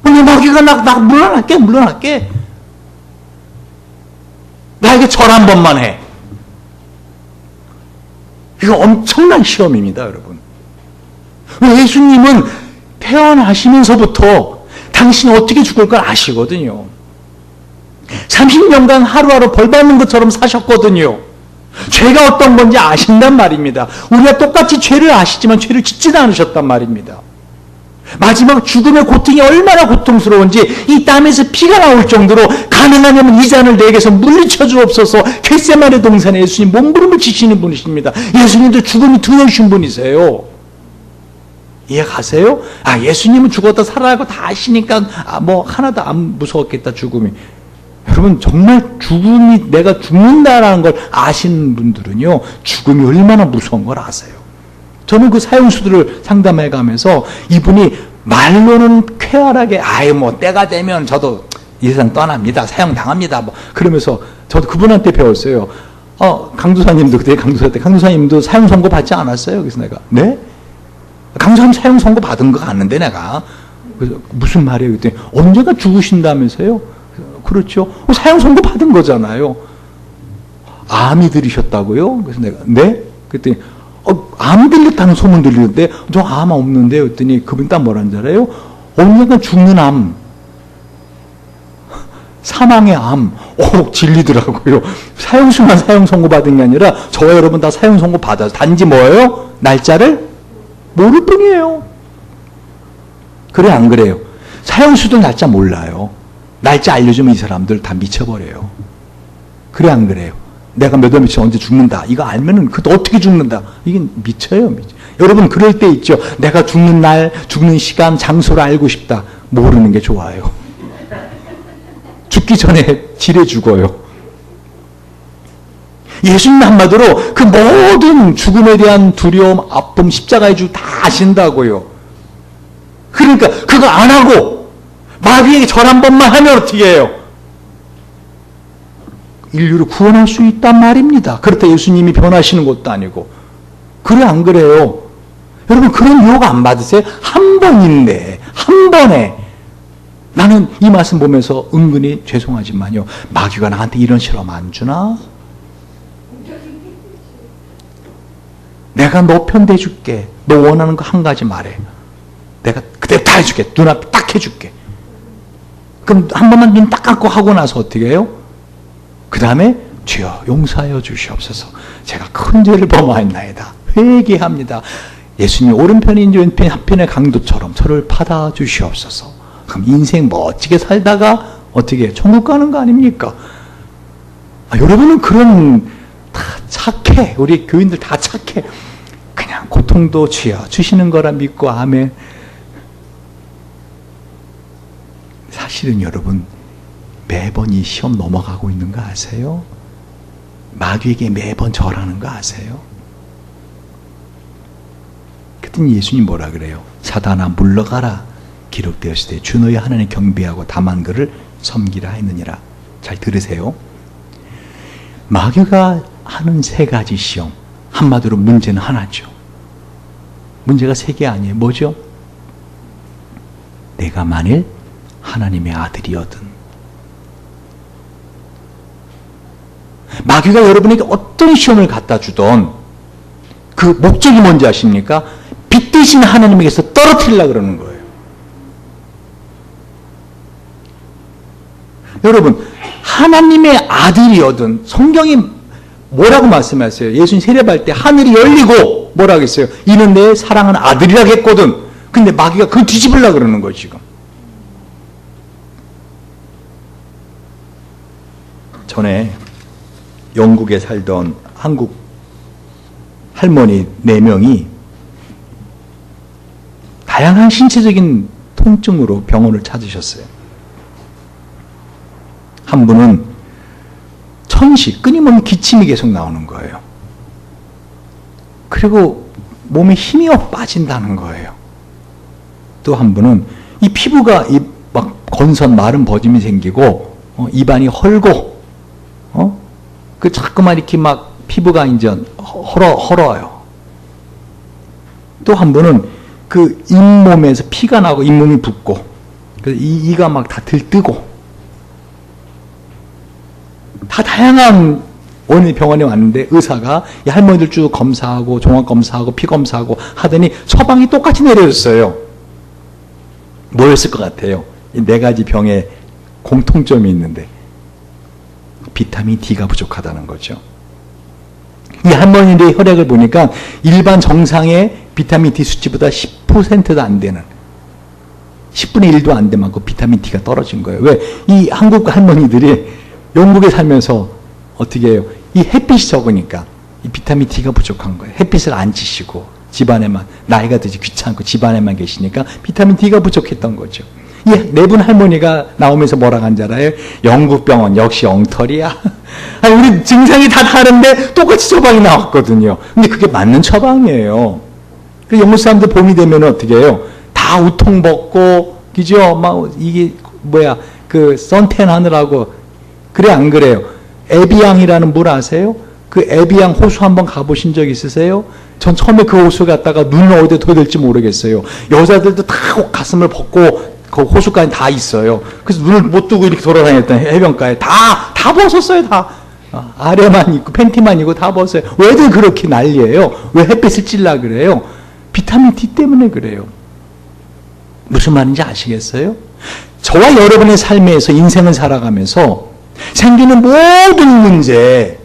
오늘 마귀가 나 물러날게. 나에게 절 한 번만 해. 이거 엄청난 시험입니다, 여러분. 예수님은 태어나시면서부터 당신이 어떻게 죽을 걸 아시거든요. 30년간 하루하루 벌 받는 것처럼 사셨거든요. 죄가 어떤 건지 아신단 말입니다. 우리가 똑같이 죄를 아시지만 죄를 짓지도 않으셨단 말입니다. 마지막 죽음의 고통이 얼마나 고통스러운지 이 땀에서 피가 나올 정도로 가능하냐면 이 잔을 내게서 물리쳐 주옵소서. 겟세마네 동산에 예수님 몸부림을 치시는 분이십니다. 예수님도 죽음이 두려우신 분이세요. 이해 가세요? 예수님은 죽었다 살아나고 다 아시니까 뭐 하나도 안 무서웠겠다, 죽음이. 여러분, 정말 죽음이, 내가 죽는다라는 걸 아시는 분들은요, 죽음이 얼마나 무서운 걸 아세요. 저는 그 사형수들을 상담해 가면서 이분이 말로는 쾌활하게 뭐 때가 되면 저도 이 세상 떠납니다. 사형당합니다. 뭐 그러면서 저도 그분한테 배웠어요. 강도사님도 그때 강도사님도 사형 선고 받지 않았어요? 그래서 내가 네? 강도사님 사형 선고 받은 거 같는데 내가 그래서 무슨 말이에요? 그랬더니 언제가 죽으신다면서요? 그렇죠. 사형 선고 받은 거잖아요. 암이 들이셨다고요? 그래서 내가 네? 그랬더니 암 들렸다는 소문 들리는데 저 암 없는데 그랬더니 그분이 딱 뭐라는 줄 알아요? 언젠가 죽는 암, 사망의 암. 질리더라고요. 사형수만 사형 선고 받은 게 아니라 저와 여러분 다 사형 선고 받아서 단지 뭐예요? 날짜를 모를 뿐이에요. 그래, 안 그래요? 사형수도 날짜 몰라요. 날짜 알려주면 이 사람들 다 미쳐버려요. 그래, 안 그래요? 내가 몇 월 며칠 언제 죽는다. 이거 알면은 그것도 어떻게 죽는다. 이게 미쳐요. 여러분, 그럴 때 있죠. 내가 죽는 날, 죽는 시간, 장소를 알고 싶다. 모르는 게 좋아요. 죽기 전에 지레 죽어요. 예수님 한마디로 그 모든 죽음에 대한 두려움, 아픔, 십자가의 주 다 아신다고요. 그러니까 그거 안 하고 마귀에게 절 한 번만 하면 어떻게 해요? 인류를 구원할 수 있단 말입니다. 그렇다 예수님이 변하시는 것도 아니고. 그래, 안 그래요? 여러분, 그런 유혹 안 받으세요? 한 번인데, 한 번에. 나는 이 말씀 보면서 은근히 죄송하지만요, 마귀가 나한테 이런 실험 안 주나? 내가 너 편 대줄게. 너 원하는 거 한 가지 말해. 내가 그대로 다 해줄게. 눈앞에 딱 해줄게. 그럼 한 번만 눈 딱 감고 하고 나서 어떻게 해요? 그 다음에 주여 용서하여 주시옵소서. 제가 큰 죄를 범하였나이다. 회개합니다. 예수님 오른편인지 왼편 한편의 강도처럼 저를 받아 주시옵소서. 그럼 인생 멋지게 살다가 어떻게 천국 가는 거 아닙니까? 여러분은 그런 다 착해. 우리 교인들 다 착해. 그냥 고통도 주여 주시는 거라 믿고 아멘. 사실은 여러분 매번 이 시험 넘어가고 있는 거 아세요? 마귀에게 매번 절하는 거 아세요? 그랬더니 예수님 뭐라 그래요? 사단아 물러가라. 기록되었을 때 주 너희 하나님 경배하고 다만 그를 섬기라 했느니라. 잘 들으세요. 마귀가 하는 세 가지 시험, 한마디로 문제는 하나죠. 문제가 세 개 아니에요. 뭐죠? 내가 만일 하나님의 아들이거든. 마귀가 여러분에게 어떤 시험을 갖다 주던 그 목적이 뭔지 아십니까? 빛 대신 하나님에게서 떨어뜨리려고 그러는 거예요. 여러분, 하나님의 아들이거든. 성경이 뭐라고 말씀하세요? 예수님 세례받을 때 하늘이 열리고 뭐라고 했어요? 이는 내 사랑하는 아들이라고 했거든. 근데 마귀가 그걸 뒤집으려고 그러는 거예요, 지금. 전에 영국에 살던 한국 할머니 4명이 다양한 신체적인 통증으로 병원을 찾으셨어요. 한 분은 천식, 끊임없는 기침이 계속 나오는 거예요. 그리고 몸에 힘이 빠진다는 거예요. 또 한 분은 이 피부가 막 건선 마른 버짐이 생기고 입안이 헐고 그 자꾸만 이렇게 막 피부가 이제 헐어요. 또 한 분은 그 잇몸에서 피가 나고 잇몸이 붓고 그래서 이가 막 다 들뜨고 다 다양한 원인 병원에 왔는데 의사가 이 할머니들 쭉 검사하고 종합검사하고 피검사하고 하더니 처방이 똑같이 내려졌어요. 뭐였을 것 같아요? 이 4가지 병에 공통점이 있는데 비타민 D가 부족하다는 거죠. 이 할머니들의 혈액을 보니까 일반 정상의 비타민 D 수치보다 10%도 안 되는 10분의 1도 안 될 만큼 비타민 D가 떨어진 거예요. 왜? 이 한국 할머니들이 영국에 살면서 어떻게 해요? 이 햇빛이 적으니까 이 비타민 D가 부족한 거예요. 햇빛을 안 쬐시고 집안에만 나이가 들지 귀찮고 집안에만 계시니까 비타민 D가 부족했던 거죠. 이 4분 할머니가 나오면서 뭐라고 한지 알아요? 영국 병원 역시 엉터리야. 아니, 우리 증상이 다 다른데 똑같이 처방이 나왔거든요. 근데 그게 맞는 처방이에요. 그 영국 사람들 봄이 되면 어떻게 해요? 다 우통 벗고, 그죠? 막 이게 뭐야? 그 선탠 하느라고. 그래 안 그래요? 에비앙이라는 물 아세요? 그 에비앙 호수 한번 가보신 적 있으세요? 전 처음에 그 호수 갔다가 눈을 어디에 둬야 될지 모르겠어요. 여자들도 다 가슴을 벗고 그 호수가에 다 있어요. 그래서 눈을 못 뜨고 이렇게 돌아다녔던 해변가에 다 벗었어요. 다 아래만 입고 팬티만 입고 다 벗어요. 왜들 그렇게 난리예요? 왜 햇빛을 찔라 그래요? 비타민 D 때문에 그래요. 무슨 말인지 아시겠어요? 저와 여러분의 삶에서 인생을 살아가면서 생기는 모든 문제,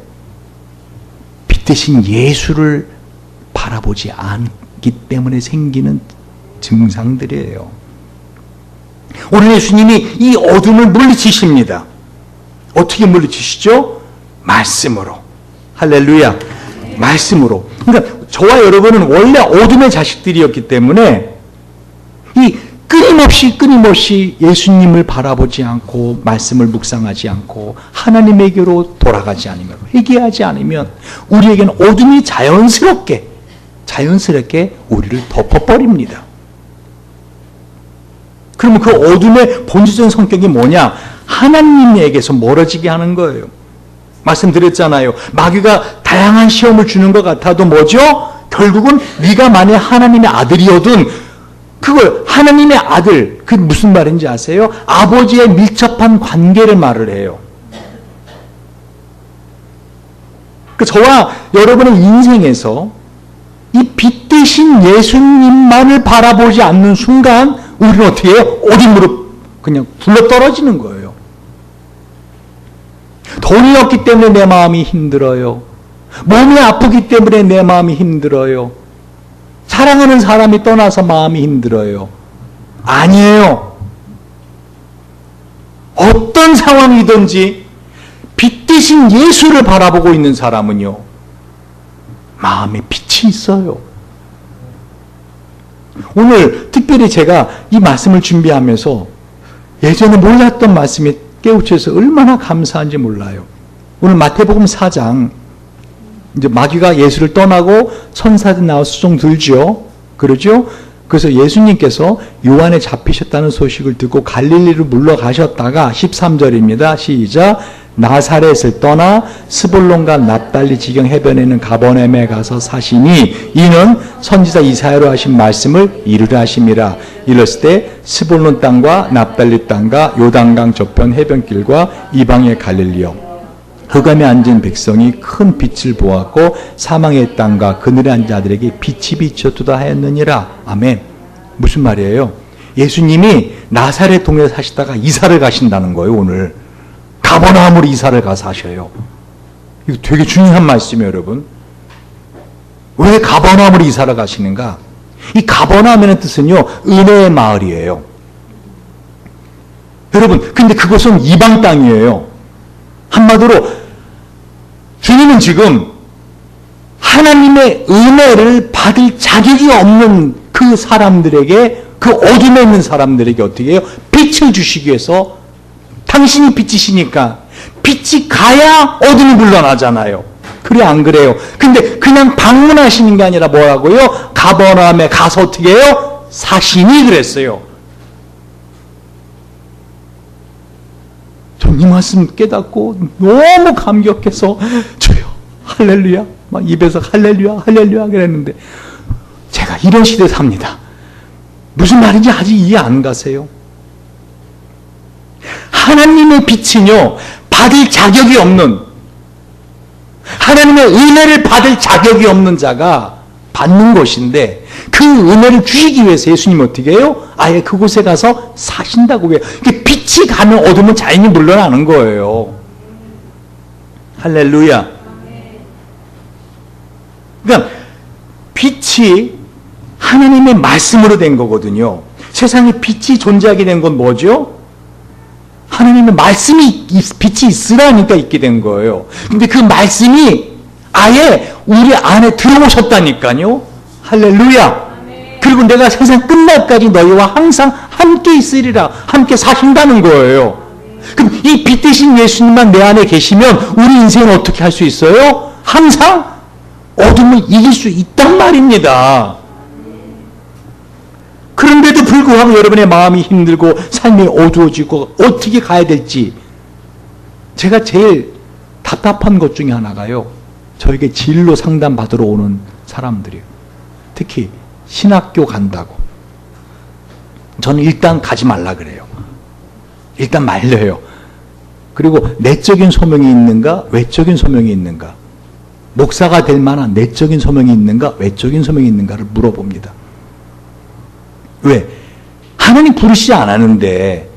빛 대신 예수를 바라보지 않기 때문에 생기는 증상들이에요. 오늘 예수님이 이 어둠을 물리치십니다. 어떻게 물리치시죠? 말씀으로. 할렐루야. 말씀으로. 그러니까 저와 여러분은 원래 어둠의 자식들이었기 때문에 이 끊임없이 예수님을 바라보지 않고 말씀을 묵상하지 않고 하나님에게로 돌아가지 않으면 회개하지 않으면 우리에게는 어둠이 자연스럽게 우리를 덮어버립니다. 그러면 그 어둠의 본질적인 성격이 뭐냐? 하나님에게서 멀어지게 하는 거예요. 말씀드렸잖아요. 마귀가 다양한 시험을 주는 것 같아도 뭐죠? 결국은 네가 만약 하나님의 아들이거든 그걸 하나님의 아들, 그 무슨 말인지 아세요? 아버지의 밀접한 관계를 말을 해요. 그 저와 여러분의 인생에서 이 빛 대신 예수님만을 바라보지 않는 순간 우리는 어떻게 해요? 어디 무릎 그냥 굴러 떨어지는 거예요. 돈이 없기 때문에 내 마음이 힘들어요. 몸이 아프기 때문에 내 마음이 힘들어요. 사랑하는 사람이 떠나서 마음이 힘들어요. 아니에요. 어떤 상황이든지 빛 대신 예수를 바라보고 있는 사람은요, 마음에 빛이 있어요. 오늘 특별히 제가 이 말씀을 준비하면서 예전에 몰랐던 말씀이 깨우쳐서 얼마나 감사한지 몰라요. 오늘 마태복음 4장, 이제 마귀가 예수를 떠나고 천사들 나와 수종 들죠. 그러죠? 그래서 예수님께서 요한에 잡히셨다는 소식을 듣고 갈릴리로 물러가셨다가 13절입니다. 시작. 나사렛을 떠나 스불론과 납달리 지경 해변에 있는 가버나움에 가서 사시니 이는 선지자 이사야로 하신 말씀을 이루려 하심이라. 이랬을 때 스불론 땅과 납달리 땅과 요단강 저편 해변길과 이방의 갈릴리요, 흑암에 앉은 백성이 큰 빛을 보았고 사망의 땅과 그늘에 앉은 자들에게 빛이 비쳤도다 하였느니라. 아멘. 무슨 말이에요? 예수님이 나사렛 동네에 사시다가 이사를 가신다는 거예요. 오늘 가버나움으로 이사를 가서 하셔요. 이거 되게 중요한 말씀이에요, 여러분. 왜 가버나움으로 이사를 가시는가? 이 가버나움이라는 뜻은요, 은혜의 마을이에요. 여러분, 근데 그것은 이방 땅이에요. 한마디로 주님은 지금 하나님의 은혜를 받을 자격이 없는 그 사람들에게, 그 어둠에 있는 사람들에게 어떻게 해요? 빛을 주시기 위해서, 당신이 빛이시니까 빛이 가야 어둠이 물러나잖아요. 그래 안 그래요? 근데 그냥 방문하시는 게 아니라 뭐라고요? 가버나움에 가서 어떻게 해요? 사시니 그랬어요. 전 이 말씀 깨닫고 너무 감격해서 주여 할렐루야 막 입에서 할렐루야 할렐루야 그랬는데, 제가 이런 시대에 삽니다. 무슨 말인지 아직 이해 안 가세요? 하나님의 빛은요, 받을 자격이 없는, 하나님의 은혜를 받을 자격이 없는 자가 받는 것인데, 그 은혜를 주시기 위해서 예수님은 어떻게 해요? 아예 그곳에 가서 사신다고 해요. 빛이 가면 어둠은 자연히 물러나는 거예요. 할렐루야. 그러니까 빛이 하나님의 말씀으로 된 거거든요. 세상에 빛이 존재하게 된 건 뭐죠? 하나님의 말씀이, 빛이 있으라니까 있게 된 거예요. 근데 그 말씀이 아예 우리 안에 들어오셨다니까요. 할렐루야. 그리고 내가 세상 끝날까지 너희와 항상 함께 있으리라. 함께 사신다는 거예요. 그럼 이 빛 대신 예수님만 내 안에 계시면 우리 인생은 어떻게 할 수 있어요? 항상 어둠을 이길 수 있단 말입니다. 그런데도 불구하고 여러분의 마음이 힘들고 삶이 어두워지고 어떻게 가야 될지, 제가 제일 답답한 것 중에 하나가요, 저에게 진로 상담 받으러 오는 사람들이에요. 특히 신학교 간다고. 저는 일단 가지 말라 그래요. 일단 말려요. 그리고 내적인 소명이 있는가, 외적인 소명이 있는가, 목사가 될 만한 내적인 소명이 있는가, 외적인 소명이 있는가를 물어봅니다. 왜? 하나님 부르시지 않았는데,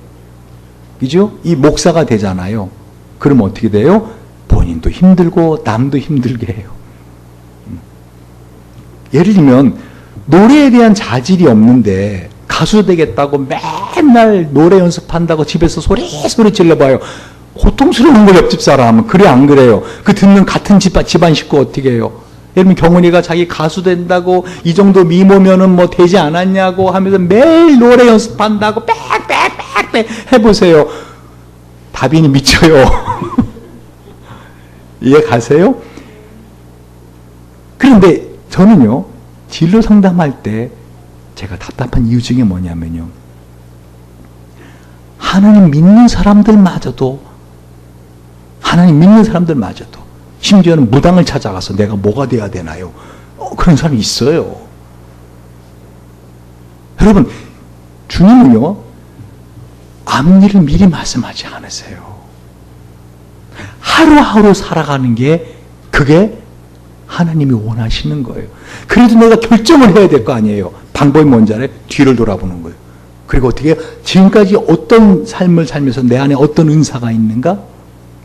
그죠? 이 목사가 되잖아요. 그러면 어떻게 돼요? 본인도 힘들고 남도 힘들게 해요. 예를 들면 노래에 대한 자질이 없는데 가수 되겠다고 맨날 노래 연습한다고 집에서 소리 질러봐요. 고통스러운 거 옆집 사람은. 그래 안 그래요? 그 듣는 같은 집안 식구 어떻게 해요? 예를 들면 경훈이가 자기 가수 된다고 이 정도 미모면은 뭐 되지 않았냐고 하면서 매일 노래 연습한다고 빽빽빽빽 해보세요. 다빈이 미쳐요. 이해 가세요? 그런데 저는요, 진로 상담할 때 제가 답답한 이유 중에 뭐냐면요, 하나님 믿는 사람들마저도 심지어는 무당을 찾아가서 내가 뭐가 돼야 되나요? 그런 사람이 있어요. 여러분, 주님은요, 앞일을 미리 말씀하지 않으세요. 하루하루 살아가는 게, 그게 하나님이 원하시는 거예요. 그래도 내가 결정을 해야 될 거 아니에요. 방법이 뭔지 알아요? 뒤를 돌아보는 거예요. 그리고 어떻게 해요? 지금까지 어떤 삶을 살면서 내 안에 어떤 은사가 있는가?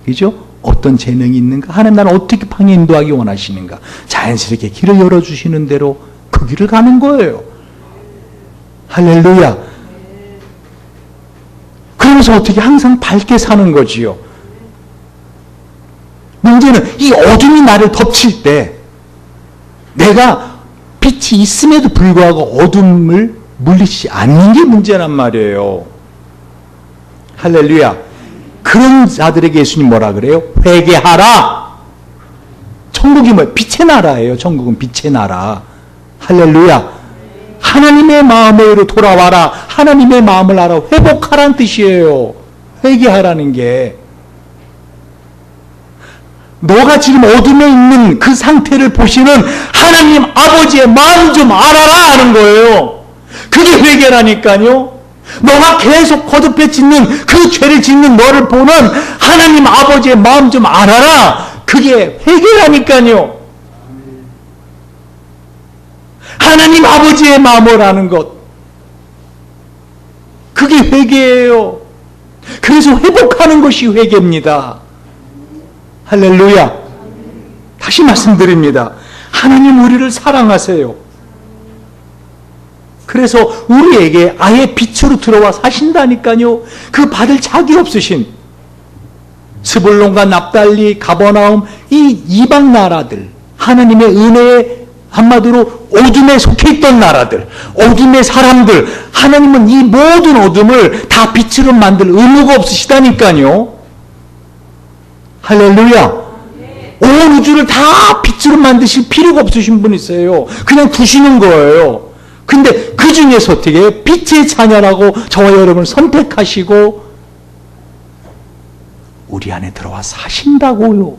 그죠? 어떤 재능이 있는가? 하나님 나를 어떻게 방해 인도하기 원하시는가? 자연스럽게 길을 열어주시는 대로 그 길을 가는 거예요. 할렐루야. 그러면서 어떻게 항상 밝게 사는 거지요. 문제는 이 어둠이 나를 덮칠 때 내가 빛이 있음에도 불구하고 어둠을 물리치지 않는 게 문제란 말이에요. 할렐루야. 그런 자들에게 예수님 뭐라 그래요? 회개하라. 천국이 뭐예요? 빛의 나라예요. 천국은 빛의 나라. 할렐루야. 하나님의 마음으로 돌아와라. 하나님의 마음을 알아. 회복하라는 뜻이에요. 회개하라는 게. 너가 지금 어둠에 있는 그 상태를 보시는 하나님 아버지의 마음 좀 알아라 하는 거예요. 그게 회개라니까요. 너가 계속 거듭해 짓는 그 죄를 짓는 너를 보는 하나님 아버지의 마음 좀 알아라. 그게 회개라니까요. 하나님 아버지의 마음을 아는 것. 그게 회개예요. 그래서 회복하는 것이 회개입니다. 할렐루야. 다시 말씀드립니다. 하나님 우리를 사랑하세요. 그래서 우리에게 아예 빛으로 들어와 사신다니까요. 그 받을 자기 없으신 스불론과 납달리, 가버나움 이 이방 나라들, 하나님의 은혜에 한마디로 어둠에 속해 있던 나라들, 어둠의 사람들, 하나님은 이 모든 어둠을 다 빛으로 만들 의무가 없으시다니까요. 할렐루야. 온 우주를 다 빛으로 만드실 필요가 없으신 분이세요. 그냥 두시는 거예요. 근데 그 중에서 어떻게 빛의 자녀라고 저와 여러분을 선택하시고 우리 안에 들어와 사신다고요.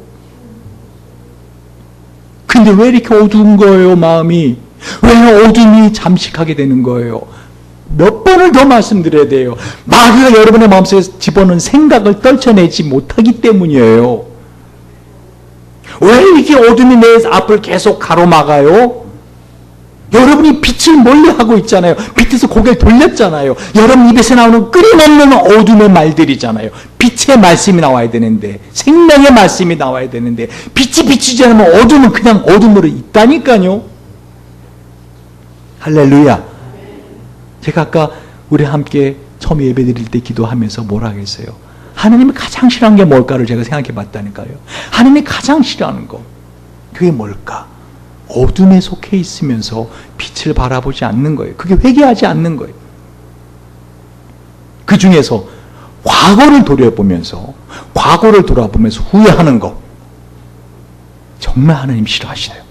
근데 왜 이렇게 어두운 거예요, 마음이? 왜 어둠이 잠식하게 되는 거예요? 몇 번을 더 말씀드려야 돼요. 마귀가 여러분의 마음속에 집어넣은 생각을 떨쳐내지 못하기 때문이에요. 왜 이렇게 어둠이 내 앞을 계속 가로막아요? 여러분이 빛을 멀리하고 있잖아요. 빛에서 고개를 돌렸잖아요. 여러분 입에서 나오는 끊임없는 어둠의 말들이잖아요. 빛의 말씀이 나와야 되는데, 생명의 말씀이 나와야 되는데, 빛이 비추지 않으면 어둠은 그냥 어둠으로 있다니까요. 할렐루야. 제가 아까 우리 함께 처음 예배 드릴 때 기도하면서 뭐라 하겠어요? 하나님이 가장 싫어하는 게 뭘까를 제가 생각해 봤다니까요. 하나님이 가장 싫어하는 거. 그게 뭘까? 어둠에 속해 있으면서 빛을 바라보지 않는 거예요. 그게 회개하지 않는 거예요. 그 중에서 과거를 돌아보면서 후회하는 거. 정말 하나님 싫어하시네요.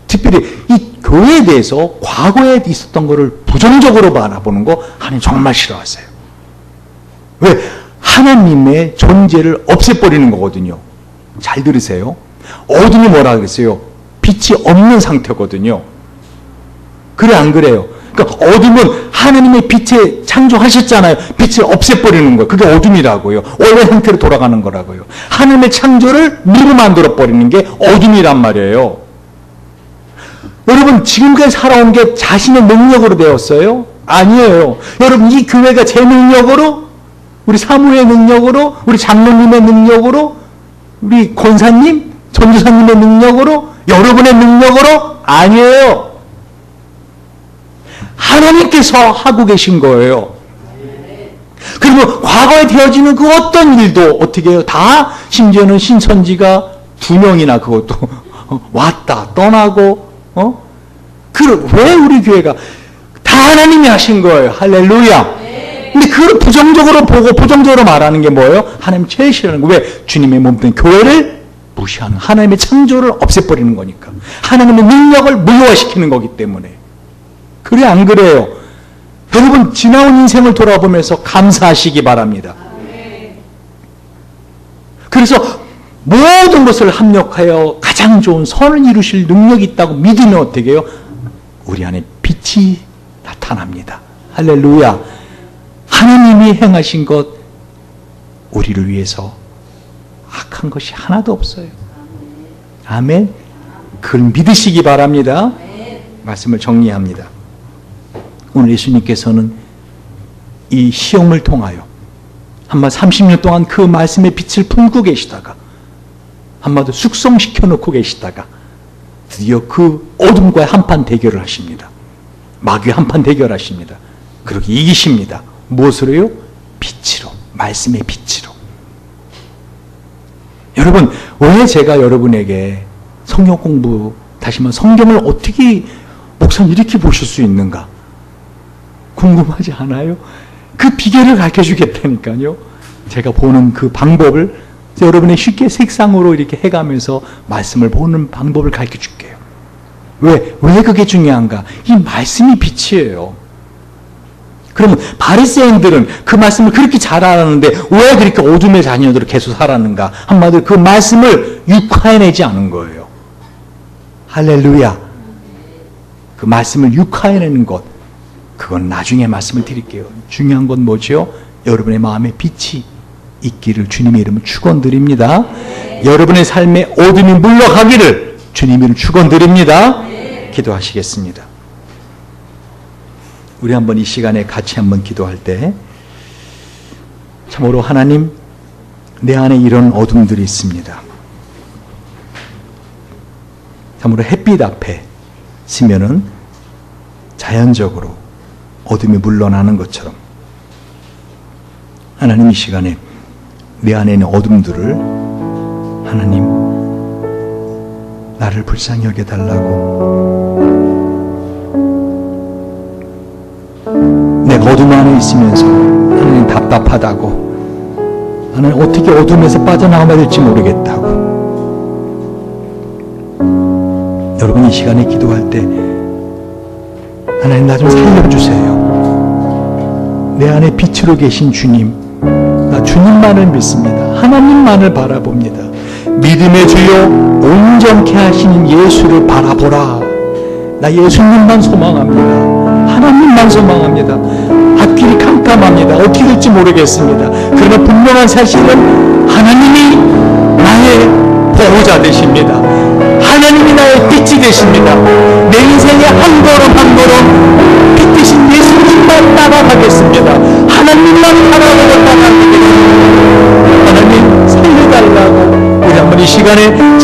특별히 이 교회에 대해서 과거에 있었던 것을 부정적으로 바라보는 거 하나님 정말 싫어하세요. 왜? 하나님의 존재를 없애버리는 거거든요. 잘 들으세요. 어둠이 뭐라 그랬어요? 빛이 없는 상태거든요. 그래 안 그래요? 그러니까 어둠은 하나님의 빛에 창조하셨잖아요. 빛을 없애버리는 거예요. 그게 어둠이라고요. 원래 상태로 돌아가는 거라고요. 하나님의 창조를 미로 만들어버리는 게 어둠이란 말이에요. 여러분 지금까지 살아온 게 자신의 능력으로 되었어요? 아니에요. 여러분 이 교회가 제 능력으로, 우리 사무의 능력으로, 우리 장로님의 능력으로, 우리 권사님, 전도사님의 능력으로, 여러분의 능력으로? 아니에요. 하나님께서 하고 계신 거예요. 그리고 과거에 되어지는 그 어떤 일도 어떻게 해요? 다 심지어는 신천지가 2명이나 그것도 왔다 떠나고 왜 우리 교회가 다 하나님이 하신 거예요. 할렐루야. 근데 그걸 부정적으로 보고 부정적으로 말하는 게 뭐예요? 하나님 제일 싫어하는 거. 왜? 주님의 몸된 교회를 무시하는, 하나님의 창조를 없애버리는 거니까. 하나님의 능력을 무효화시키는 거기 때문에. 그래 안 그래요? 여러분 지나온 인생을 돌아보면서 감사하시기 바랍니다. 그래서 모든 것을 합력하여 가장 좋은 선을 이루실 능력이 있다고 믿으면 어떻게 해요? 우리 안에 빛이 나타납니다. 할렐루야. 하나님이 행하신 것 우리를 위해서 악한 것이 하나도 없어요. 아멘. 그걸 믿으시기 바랍니다. 말씀을 정리합니다. 오늘 예수님께서는 이 시험을 통하여 한마디 30년 동안 그 말씀의 빛을 품고 계시다가 한마디 숙성시켜 놓고 계시다가 드디어 그 어둠과의 한판 대결을 하십니다. 마귀의 한판 대결하십니다. 그렇게 이기십니다. 무엇으로요? 빛으로, 말씀의 빛으로. 여러분, 왜 제가 여러분에게 성경 공부, 다시 말해 성경을 어떻게 목사님 이렇게 보실 수 있는가? 궁금하지 않아요? 그 비결을 가르쳐 주겠다니까요. 제가 보는 그 방법을 여러분의 쉽게 색상으로 이렇게 해가면서 말씀을 보는 방법을 가르쳐 줄게요. 왜 그게 중요한가? 이 말씀이 빛이에요. 그러면 바리새인들은 그 말씀을 그렇게 잘 알았는데 왜 그렇게 어둠의 자녀들을 계속 살았는가? 한마디로 그 말씀을 육화해내지 않은 거예요. 할렐루야. 그 말씀을 육화해내는 것, 그건 나중에 말씀을 드릴게요. 중요한 건 뭐죠? 여러분의 마음에 빛이 있기를 주님의 이름으로 축원드립니다. 여러분의 삶에 어둠이 물러가기를 주님의 이름으로 축원드립니다. 기도하시겠습니다. 우리 한번 이 시간에 같이 한번 기도할 때 참으로 하나님, 내 안에 이런 어둠들이 있습니다. 참으로 햇빛 앞에 서면은 자연적으로 어둠이 물러나는 것처럼 하나님, 이 시간에 내 안에 있는 어둠들을 하나님, 나를 불쌍히 여겨달라고, 내가 어둠 안에 있으면서 하나님 답답하다고, 하나님 어떻게 어둠에서 빠져나가야 될지 모르겠다고, 여러분 이 시간에 기도할 때 하나님, 나 좀 살려주세요. 내 안에 빛으로 계신 주님, 나 주님만을 믿습니다. 하나님만을 바라봅니다. 믿음의 주여 온전케 하시는 예수를 바라보라. 나 예수님만 소망합니다. 하나님만 소망합니다. 앞길이 캄캄합니다. 어떻게 될지 모르겠습니다. 그러나 분명한 사실은 하나님이 나의 보호자 되십니다. 하나님이 나의 빛이 되십니다. 내 인생의 한 걸음 한 걸음 빛 되신 예수님만 따라가겠습니다. 하나님만 바라보고 따라가겠습니다. 하나님 살려달라고 우리 한번 이 시간에